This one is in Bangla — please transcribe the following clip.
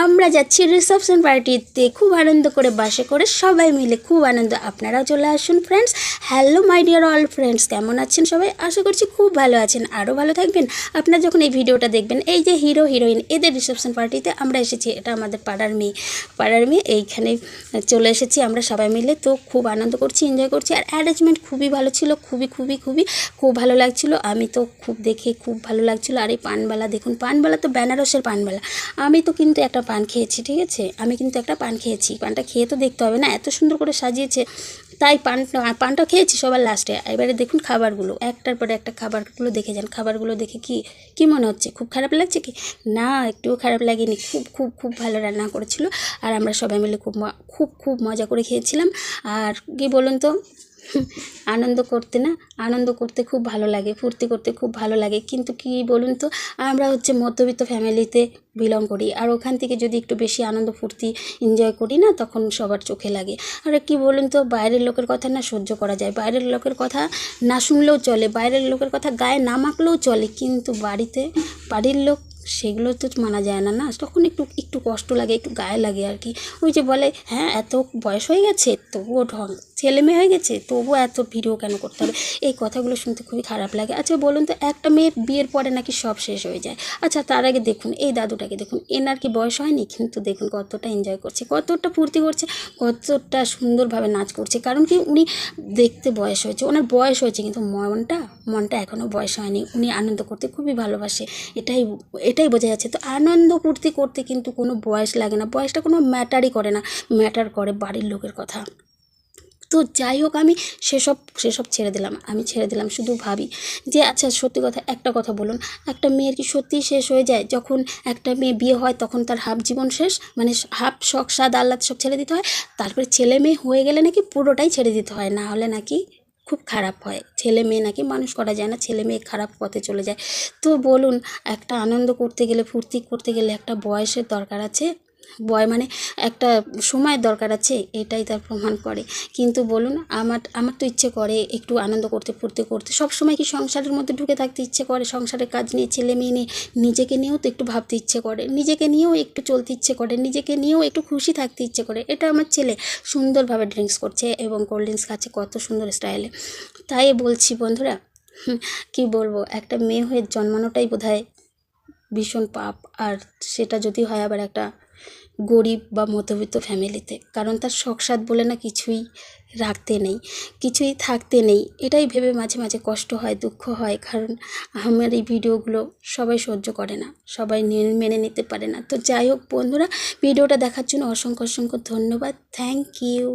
আমরা যাচ্ছি রিসেপশন পার্টিতে, খুব আনন্দ করে বাসে করে সবাই মিলে, খুব আনন্দ। আপনারাও চলে আসুন friends. Hello my dear all friends, কেমন আছেন সবাই? আশা করছি খুব ভালো আছেন, আরও ভালো থাকবেন। আপনারা যখন এই ভিডিওটা দেখবেন, এই যে হিরো হিরোইন এদের রিসেপশন পার্টিতে আমরা এসেছি। এটা আমাদের পাড়ার মেয়ে এইখানে চলে এসেছি আমরা সবাই মিলে। তো খুব আনন্দ করছি, এনজয় করছি। আর অ্যারেঞ্জমেন্ট খুবই ভালো ছিল, খুব ভালো লাগছিল। আমি তো দেখে খুব ভালো লাগছিল। আর এই পানবালা দেখুন, পানবালা তো বেনারসের পানবালা। আমি তো কিন্তু একটা পান খেয়েছি, ঠিক আছে, আমি কিন্তু একটা পান খেয়েছি। পানটা খেয়ে তো দেখতে হবে না, এত সুন্দর করে সাজিয়েছে, তাই পানটা খেয়েছি সবার লাস্টে। এবারে দেখুন খাবারগুলো, একটার পরে একটা খাবারগুলো দেখে যান। খাবারগুলো দেখে কি মনে হচ্ছে? খুব খারাপ লাগছে কি? না, একটুও খারাপ লাগেনি। খুব ভালো রান্না করেছিল। আর আমরা সবাই মিলে খুব মজা করে খেয়েছিলাম। আর কি বলুন তো, আনন্দ করতে খুব ভালো লাগে, ফুর্তি করতে খুব ভালো লাগে। কিন্তু কি বলুন তো, আমরা হচ্ছে মধ্যবিত্ত ফ্যামিলিতে বিলং করি। আর ওখান থেকে যদি একটু বেশি আনন্দ ফুর্তি এনজয় করি না, তখন সবার চোখে লাগে। আর কি বলুন তো, বাইরের লোকের কথা না সহ্য করা যায়, বাইরের লোকের কথা না শুনলেও চলে, বাইরের লোকের কথা গায়ে না মাখলেও চলে, কিন্তু বাড়ির লোক সেগুলো তো মানা যায় না, তখন একটু কষ্ট লাগে, একটু গায়ে লাগে আর কি। ওই যে বলে, হ্যাঁ এত বয়স হয়ে গেছে তবুও ঢং, ছেলে মেয়ে হয়ে গেছে তবুও এত ভিডিও কেন করতে হবে? এই কথাগুলো শুনতে খুবই খারাপ লাগে। আচ্ছা বলুন তো, একটা মেয়ের বিয়ের পরে নাকি সব শেষ হয়ে যায়। আচ্ছা তার আগে দেখুন এই দাদুটাকে দেখুন, এনার কি বয়স হয়নি? কিন্তু দেখুন কতটা এনজয় করছে, কতটা ফুর্তি করছে, কতটা সুন্দরভাবে নাচ করছে। কারণ কি, উনি দেখতে বয়স হয়েছে, ওনার বয়স হয়েছে, কিন্তু মনটা এখনও বয়স হয়নি। উনি আনন্দ করতে খুবই ভালোবাসে, এটাই বোঝা যাচ্ছে। তো আনন্দ ফুর্তি করতে কিন্তু কোনো বয়স লাগে না, বয়সটা কোনো ম্যাটারই করে না, ম্যাটার করে বাড়ির লোকের কথা। তো যাই হোক, আমি সেসব ছেড়ে দিলাম। শুধু ভাবি যে আচ্ছা সত্যি কথা, একটা কথা বলুন, একটা মেয়ের কি সত্যিই শেষ হয়ে যায়? যখন একটা মেয়ে বিয়ে হয় তখন তার হাফ জীবন শেষ, মানে হাফ শখ স্বাদ আহ্লাদ সব ছেড়ে দিতে হয়। তারপরে ছেলে মেয়ে হয়ে গেলে নাকি পুরোটাই ছেড়ে দিতে হয়, না হলে নাকি খুব খারাপ হয়। ছেলে মেয়ে নাকি মানুষ করা যায় না, ছেলে মেয়ে খারাপ পথে চলে যায়। তো বলুন, একটা আনন্দ করতে গেলে, ফুর্তি করতে গেলে একটা বয়সের দরকার আছে, মানে একটা সময়ের দরকার আছে, এটাই তার প্রমাণ করে। কিন্তু বলুন, আমার তো ইচ্ছে করে একটু আনন্দ করতে, ফুর্তি করতে। সব সময় কি সংসারের মধ্যে ঢুকে থাকতে ইচ্ছে করে? সংসারের কাজ নিয়ে, ছেলে মেয়ে নিয়ে, নিজেকে নিয়েও তো একটু ভাবতে ইচ্ছে করে, নিজেকে নিয়েও একটু চলতে ইচ্ছে করে, নিজেকে নিয়েও একটু খুশি থাকতে ইচ্ছে করে। এটা আমার ছেলে সুন্দরভাবে ড্রিঙ্কস করছে এবং কোল্ড ড্রিঙ্কস খাচ্ছে কত সুন্দর স্টাইলে। তাই বলছি বন্ধুরা, কি বলবো, একটা মেয়ে হয়ে জন্মানোটাই বোধহয় ভীষণ পাপ। আর সেটা যদি হয় আবার একটা গরিব বা মধ্যবিত্ত ফ্যামিলিতে, কারণ তার শখ স্বাদ বলে না কিছুই থাকতে নেই। এটাই ভেবে মাঝে মাঝে কষ্ট হয়, দুঃখ হয়। কারণ আমার এই ভিডিওগুলো সবাই সহ্য করে না, সবাই মেনে নিতে পারে না। তো যাই হোক বন্ধুরা, ভিডিওটা দেখার জন্য অসংখ্য ধন্যবাদ। Thank you.